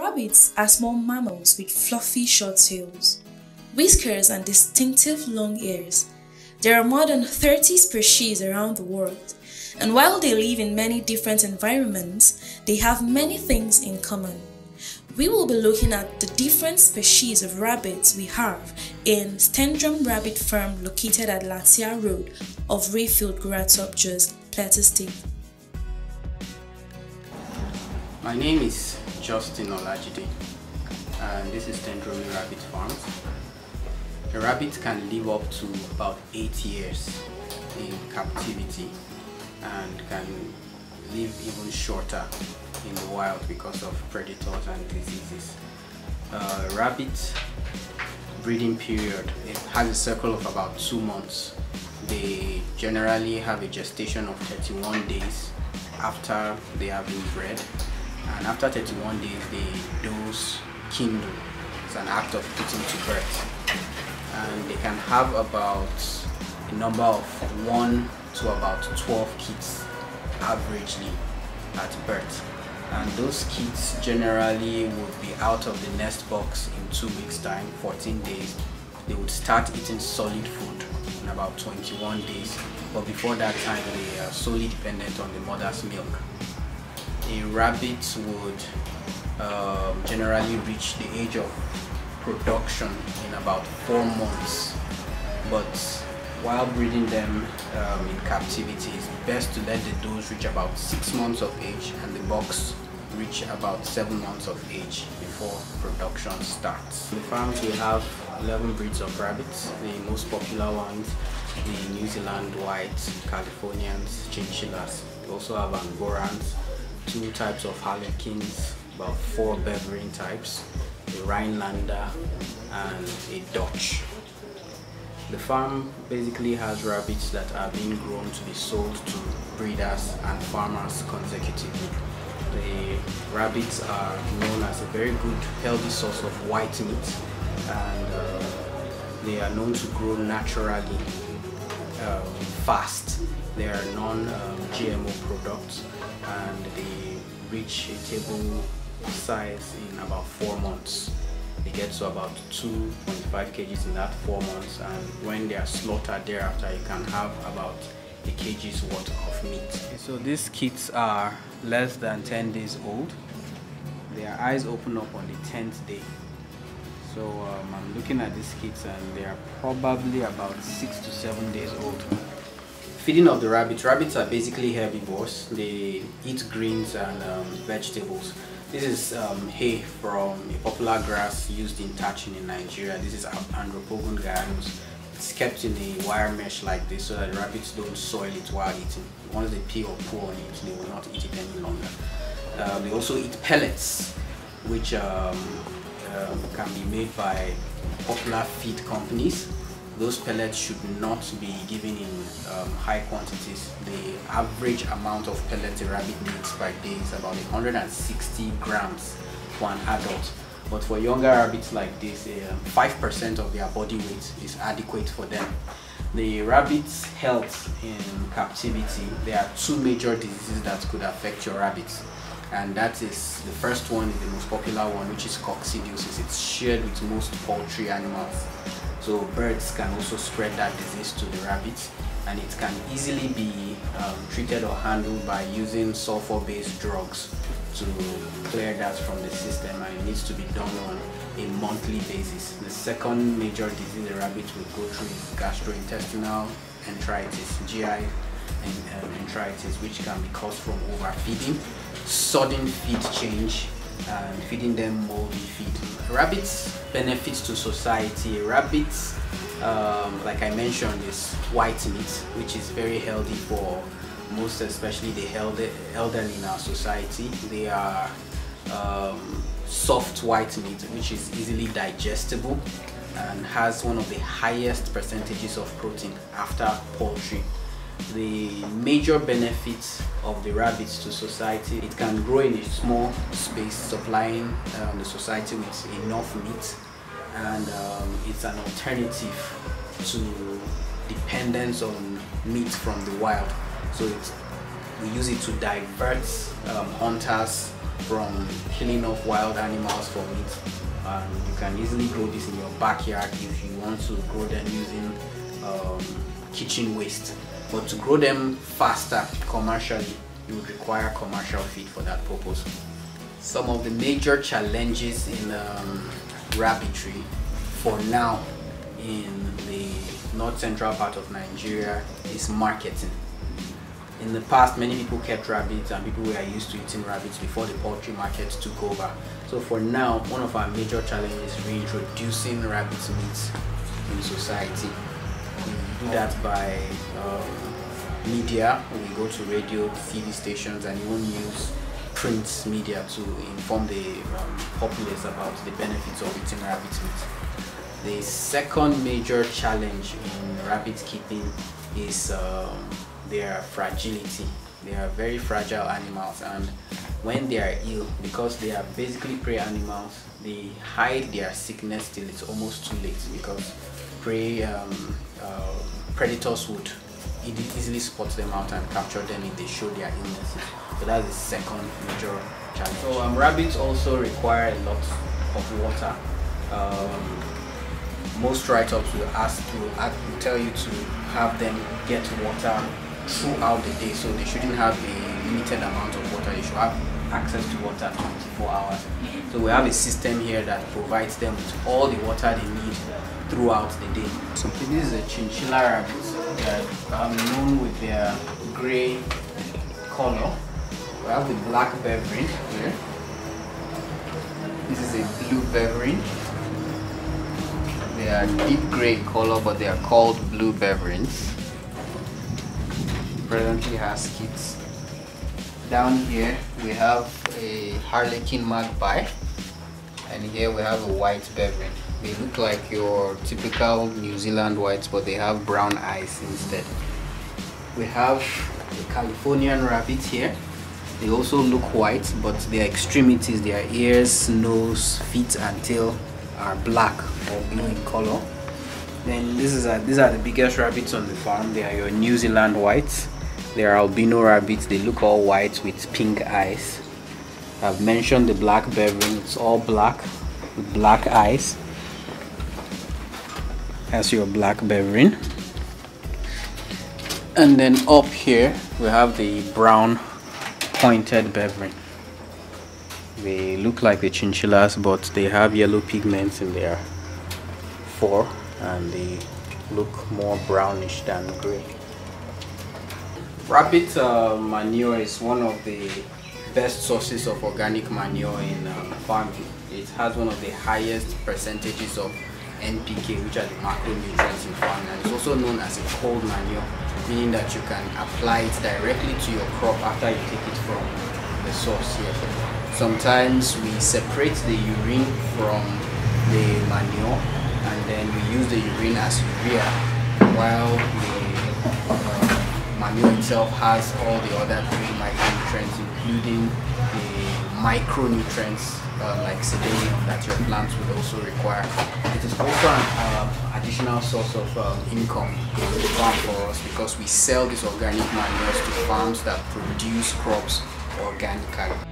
Rabbits are small mammals with fluffy short tails, whiskers and distinctive long ears. There are more than 30 species around the world, and while they live in many different environments, they have many things in common. We will be looking at the different species of rabbits we have in Stenstrom Rabbit Farm located at Latia Road of Rayfield, Goratop, Jos, Plateau State. My name is Justin Olajide, and this is Stenstrom Rabbit Farm. A rabbit can live up to about 8 years in captivity and can live even shorter in the wild because of predators and diseases. Rabbit breeding period, it has a cycle of about 2 months. They generally have a gestation of 31 days after they have been bred, and after 31 days the does kindle. It's an act of putting to birth, and they can have about a number of 1 to about 12 kids averagely at birth. And those kids generally would be out of the nest box in 2 weeks time, 14 days. They would start eating solid food in about 21 days, but before that time they are solely dependent on the mother's milk. A rabbit would generally reach the age of production in about 4 months, but while breeding them in captivity, it's best to let the does reach about 6 months of age and the bucks reach about 7 months of age before production starts. In the farms we have 11 breeds of rabbits. The most popular ones, the New Zealand whites, Californians, chinchillas. We also have Angorans, 2 types of harlequins, about 4 Bavarian types, a Rhinelander and a Dutch. The farm basically has rabbits that are being grown to be sold to breeders and farmers consecutively. The rabbits are known as a very good healthy source of white meat, and they are known to grow naturally fast. They are non-GMO products, and they reach a table size in about 4 months. They get to about 2.5 kgs in that 4 months, and when they are slaughtered thereafter, you can have about a kg's worth of meat. So these kids are less than 10 days old. Their eyes open up on the 10th day. So I'm looking at these kids and they are probably about 6 to 7 days old. Feeding of the rabbits. Rabbits are basically herbivores. They eat greens and vegetables. This is hay from a popular grass used in thatching in Nigeria. This is Andropogon gyrus. It's kept in a wire mesh like this so that the rabbits don't soil it while eating. Once they pee or poo on it, they will not eat it any longer. They also eat pellets, which can be made by popular feed companies. Those pellets should not be given in high quantities. The average amount of pellets a rabbit needs per day is about 160 grams for an adult. But for younger rabbits like this, 5% of their body weight is adequate for them. The rabbit's health in captivity, there are 2 major diseases that could affect your rabbits. And that is, the first one is the most popular one, which is coccidiosis. It's shared with most poultry animals. So birds can also spread that disease to the rabbits, and it can easily be treated or handled by using sulfur-based drugs to clear that from the system, and it needs to be done on a monthly basis. The second major disease the rabbits will go through is gastrointestinal enteritis, GI enteritis, which can be caused from overfeeding, sudden feed change, and feeding them moldy feed. Rabbits' benefits to society. Rabbits, like I mentioned, is white meat, which is very healthy for most, especially the elderly in our society. They are soft white meat, which is easily digestible and has one of the highest percentages of protein after poultry. The major benefits of the rabbits to society: it can grow in a small space, supplying the society with enough meat, and it's an alternative to dependence on meat from the wild. So it We use it to divert hunters from killing off wild animals for meat. You can easily grow this in your backyard if you want to grow them using kitchen waste. But to grow them faster commercially, you would require commercial feed for that purpose. Some of the major challenges in rabbitry for now in the north central part of Nigeria is marketing. In the past, many people kept rabbits and people were used to eating rabbits before the poultry market took over. So for now, one of our major challenges is reintroducing rabbit meat in society. We do that by media. We go to radio, TV stations, and even use print media to inform the populace about the benefits of eating rabbit meat. The second major challenge in rabbit keeping is their fragility. They are very fragile animals, and when they are ill, because they are basically prey animals, they hide their sickness till it's almost too late, because predators would easily spot them out and capture them if they show their illnesses. So that's the second major challenge. So rabbits also require a lot of water. Most write-ups will tell you to have them get water throughout the day, so they shouldn't have a limited amount of water. They should have access to water 24 hours. So we have a system here that provides them with all the water they need throughout the day. So this is a chinchilla rabbit. They are known with their gray color. We have the black beverin here. This is a blue beverin. They are deep gray color, but they are called blue beverins. Presently has kids. Down here we have a harlequin magpie, and here we have a white beverin. They look like your typical New Zealand whites, but they have brown eyes instead. We have a Californian rabbit here. They also look white, but their extremities, their ears, nose, feet and tail are black or blue in color. Then these are the biggest rabbits on the farm. They are your New Zealand whites. They are albino rabbits. They look all white with pink eyes. I've mentioned the black beverin. It's all black with black eyes. That's your black beverin. And then up here we have the brown pointed beverin. They look like the chinchillas, but they have yellow pigments in their fur and they look more brownish than gray. Rabbit manure is one of the best sources of organic manure in farming. It has one of the highest percentages of NPK, which are the macronutrients in farming, and it's also known as a cold manure, meaning that you can apply it directly to your crop after you take it from the source here. Sometimes we separate the urine from the manure and then we use the urine as urea, while the manure itself has all the other 3 micronutrients, including the micronutrients like selenium that your plants would also require. It is also an additional source of income in the farm for us, because we sell these organic manures to farms that produce crops organically.